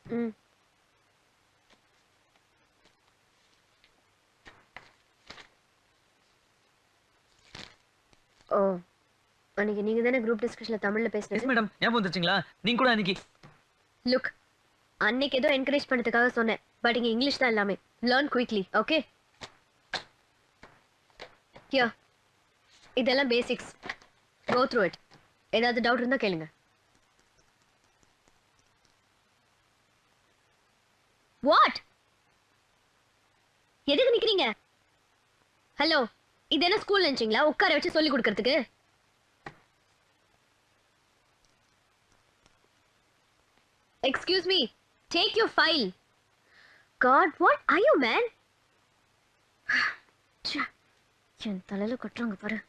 ம். ஓ, அன்னைக்கு நீங்க தானே குரூப் டிஸ்கஷன்ல தமிழ்ல எஸ் பேசுனது? மேடம், ஞாபகம் வந்துச்சுங்களா? நீங்க கூட அன்னைக்கு லுக், அன்னைக்கு ஏதோ என்கரேஜ் பண்ணதுக்காக சொன்னேன். பட் இங்க இங்கிலீஷ் தான் எல்லாமே. Learn quickly, okay? ஹியர், இதெல்லாம் பேசிக்ஸ். Go through it. ஏதாவது டவுட் இருந்தா கேளுங்க. வாட்? எதுக்கு நிக்கிறீங்க? ஹலோ, இது என்ன ஸ்கூல் நினைச்சீங்களா உட்கார வச்சு சொல்லி கொடுக்கறதுக்கு? Excuse me, take your file. God, what are you man? என் தலையில கொட்டுறாங்க பாரு.